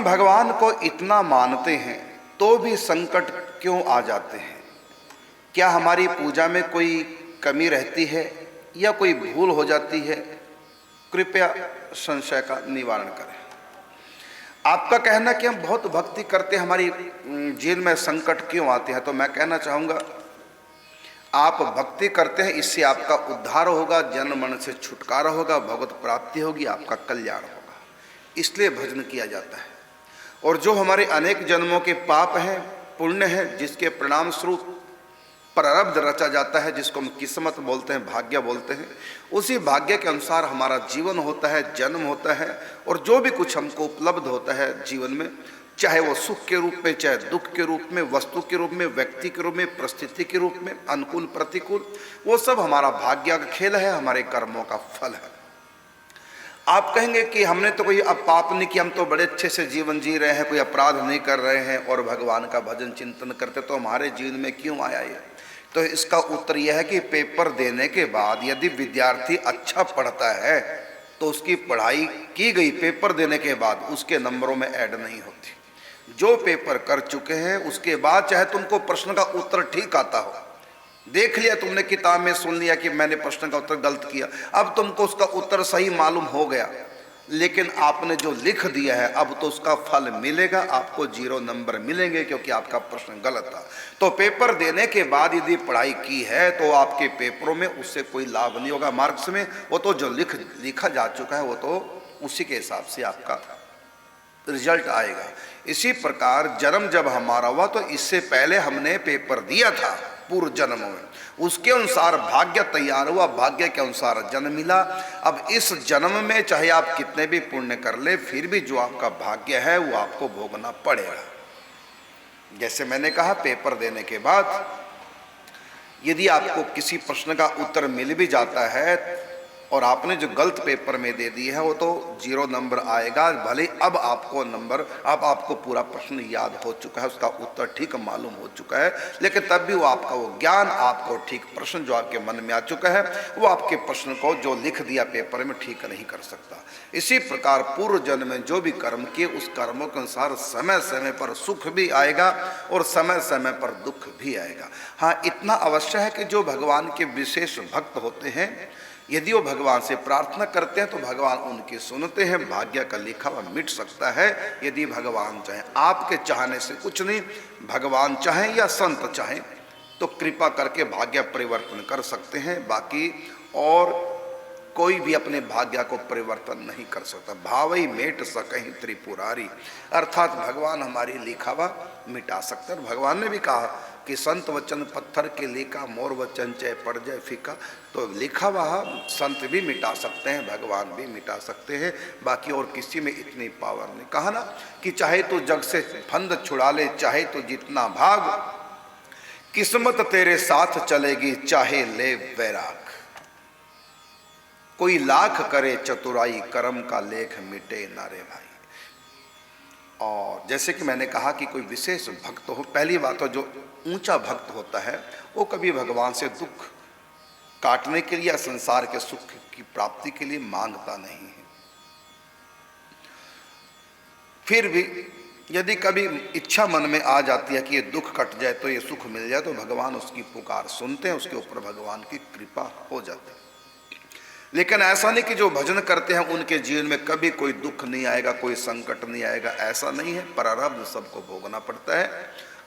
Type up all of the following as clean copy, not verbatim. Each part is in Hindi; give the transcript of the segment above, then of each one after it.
भगवान को इतना मानते हैं तो भी संकट क्यों आ जाते हैं? क्या हमारी पूजा में कोई कमी रहती है या कोई भूल हो जाती है? कृपया संशय का निवारण करें। आपका कहना कि हम बहुत भक्ति करते हैं, हमारी जीवन में संकट क्यों आते हैं, तो मैं कहना चाहूँगा आप भक्ति करते हैं, इससे आपका उद्धार होगा, जन्म मरण से छुटकारा होगा, भगवत प्राप्ति होगी, आपका कल्याण होगा, इसलिए भजन किया जाता है। और जो हमारे अनेक जन्मों के पाप हैं, पुण्य है, जिसके परिणाम स्वरूप प्रारब्ध रचा जाता है, जिसको हम किस्मत बोलते हैं, भाग्य बोलते हैं, उसी भाग्य के अनुसार हमारा जीवन होता है, जन्म होता है। और जो भी कुछ हमको उपलब्ध होता है जीवन में, चाहे वो सुख के रूप में, चाहे दुख के रूप में, वस्तु के रूप में, व्यक्ति के रूप में, परिस्थिति के रूप में, अनुकूल प्रतिकूल, वो सब हमारा भाग्य का खेल है, हमारे कर्मों का फल है। आप कहेंगे कि हमने तो कोई अब पाप नहीं किया, हम तो बड़े अच्छे से जीवन जी रहे हैं, कोई अपराध नहीं कर रहे हैं और भगवान का भजन चिंतन करते, तो हमारे जीवन में क्यों आया ये? तो इसका उत्तर यह है कि पेपर देने के बाद यदि विद्यार्थी अच्छा पढ़ता है तो उसकी पढ़ाई की गई पेपर देने के बाद उसके नंबरों में ऐड नहीं होती। जो पेपर कर चुके हैं उसके बाद चाहे तुमको प्रश्न का उत्तर ठीक आता हो, देख लिया तुमने किताब में, सुन लिया कि मैंने प्रश्न का उत्तर गलत किया, अब तुमको उसका उत्तर सही मालूम हो गया, लेकिन आपने जो लिख दिया है अब तो उसका फल मिलेगा, आपको 0 नंबर मिलेंगे क्योंकि आपका प्रश्न गलत था। तो पेपर देने के बाद यदि पढ़ाई की है तो आपके पेपरों में उससे कोई लाभ नहीं होगा, मार्क्स में वो तो जो लिखा जा चुका है वो तो उसी के हिसाब से आपका रिजल्ट आएगा। इसी प्रकार जन्म जब हमारा हुआ तो इससे पहले हमने पेपर दिया था पूर्व जन्म में, उसके अनुसार भाग्य तैयार हुआ, भाग्य के अनुसार जन्म मिला। अब इस जन्म में चाहे आप कितने भी पुण्य कर ले, फिर भी जो आपका भाग्य है वो आपको भोगना पड़ेगा। जैसे मैंने कहा, पेपर देने के बाद यदि आपको किसी प्रश्न का उत्तर मिल भी जाता है और आपने जो गलत पेपर में दे दी है वो तो 0 नंबर आएगा, भले अब आपको नंबर, अब आपको पूरा प्रश्न याद हो चुका है, उसका उत्तर ठीक मालूम हो चुका है, लेकिन तब भी वो आपका वो ज्ञान, आपको ठीक प्रश्न जो आपके मन में आ चुका है वो आपके प्रश्न को जो लिख दिया पेपर में ठीक नहीं कर सकता। इसी प्रकार पूर्व जन्म में जो भी कर्म किए उस कर्मों के अनुसार समय समय पर सुख भी आएगा और समय समय पर दुख भी आएगा। हाँ, इतना अवश्य है कि जो भगवान के विशेष भक्त होते हैं, यदि वो भगवान से प्रार्थना करते हैं तो भगवान उनकी सुनते हैं, भाग्य का लिखा हुआ मिट सकता है यदि भगवान चाहें। आपके चाहने से कुछ नहीं, भगवान चाहें या संत चाहें तो कृपा करके भाग्य परिवर्तन कर सकते हैं, बाकी और कोई भी अपने भाग्य को परिवर्तन नहीं कर सकता। भावई मेट सकहीं त्रिपुरारी, अर्थात भगवान हमारी लिखा हुआ मिटा सकते हैं। भगवान ने भी कहा कि संत वचन पत्थर के लेखा, मोर वचन चाहे पड़ जाए फीका, तो लिखा हुआ संत भी मिटा सकते हैं, भगवान भी मिटा सकते हैं, बाकी और किसी में इतनी पावर नहीं। कहा ना कि चाहे तो जग से फंद छुड़ा ले, चाहे तो जितना भाग, किस्मत तेरे साथ चलेगी, चाहे ले वैराग। कोई लाख करे चतुराई, कर्म का लेख मिटे ना रे भाई। और जैसे कि मैंने कहा कि कोई विशेष भक्त हो, पहली बात तो जो ऊंचा भक्त होता है वो कभी भगवान से दुख काटने के लिए या संसार के सुख की प्राप्ति के लिए मांगता नहीं है। फिर भी यदि कभी इच्छा मन में आ जाती है कि ये दुख कट जाए तो ये सुख मिल जाए, तो भगवान उसकी पुकार सुनते हैं, उसके ऊपर भगवान की कृपा हो जाती है। लेकिन ऐसा नहीं कि जो भजन करते हैं उनके जीवन में कभी कोई दुख नहीं आएगा, कोई संकट नहीं आएगा, ऐसा नहीं है। प्रारब्ध सबको भोगना पड़ता है।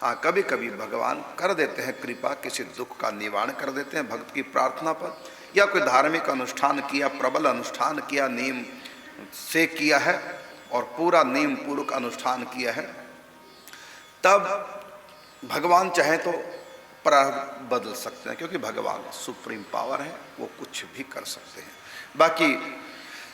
हाँ, कभी कभी भगवान कर देते हैं कृपा, किसी दुख का निवारण कर देते हैं भक्त की प्रार्थना पर, या कोई धार्मिक अनुष्ठान किया, प्रबल अनुष्ठान किया, नियम से किया है और पूरा नियम पूर्वक अनुष्ठान किया है, तब भगवान चाहे तो प्रारब्ध बदल सकते हैं, क्योंकि भगवान सुप्रीम पावर है, वो कुछ भी कर सकते हैं। बाकी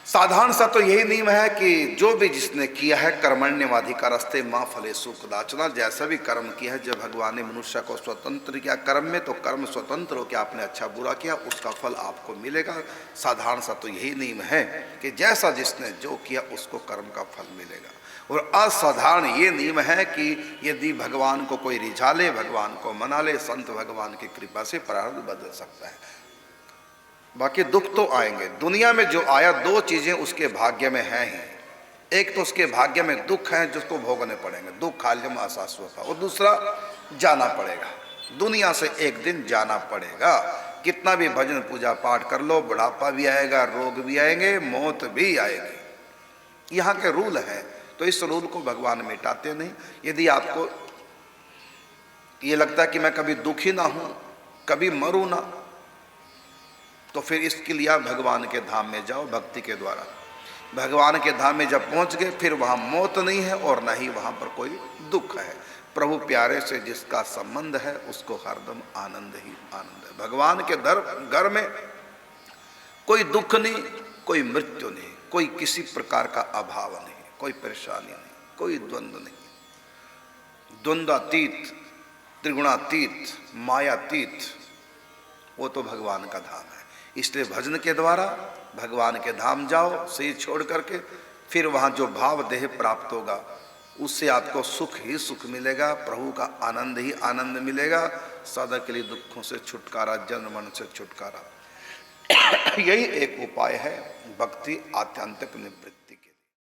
साधारण सा तो यही नियम है कि जो भी जिसने किया है, कर्मण्यवाधिकारस्ते मां फलेषु कदाचन, जैसा भी कर्म किया है, जब भगवान ने मनुष्य को स्वतंत्र किया कर्म में, तो कर्म स्वतंत्र हो कि आपने अच्छा बुरा किया उसका फल आपको मिलेगा। साधारण सा तो यही नियम है कि जैसा जिसने जो किया उसको कर्म का फल मिलेगा। और असाधारण ये नियम है कि यदि भगवान को कोई रिझा ले, भगवान को मना ले, संत भगवान की कृपा से प्रारब्ध बदल सकता है। बाकी दुख तो आएंगे, दुनिया में जो आया 2 चीजें उसके भाग्य में हैं ही, एक तो उसके भाग्य में दुख है जिसको भोगने पड़ेंगे, दुख खाल्यम अशाश्वत, और दूसरा जाना पड़ेगा, दुनिया से एक दिन जाना पड़ेगा। कितना भी भजन पूजा पाठ कर लो, बुढ़ापा भी आएगा, रोग भी आएंगे, मौत भी आएगी। यहाँ के रूल है, तो इस रूल को भगवान मिटाते नहीं। यदि आपको ये लगता है कि मैं कभी दुखी ना हूं, कभी मरूं ना, तो फिर इसके लिए आप भगवान के धाम में जाओ भक्ति के द्वारा। भगवान के धाम में जब पहुंच गए फिर वहां मौत नहीं है और ना ही वहां पर कोई दुख है। प्रभु प्यारे से जिसका संबंध है उसको हरदम आनंद ही आनंद है। भगवान के घर में कोई दुख नहीं, कोई मृत्यु नहीं, कोई किसी प्रकार का अभाव नहीं, कोई परेशानी नहीं, कोई द्वंद्व नहीं। द्वंद्वातीत, त्रिगुणातीत, मायातीत, वो तो भगवान का धाम है। इसलिए भजन के द्वारा भगवान के धाम जाओ, शरीर छोड़ करके, फिर वहाँ जो भाव देह प्राप्त होगा उससे आपको सुख ही सुख मिलेगा, प्रभु का आनंद ही आनंद मिलेगा। सदा के लिए दुखों से छुटकारा, जन्म मरण से छुटकारा, यही एक उपाय है भक्ति आत्यंतिक निवृत्ति।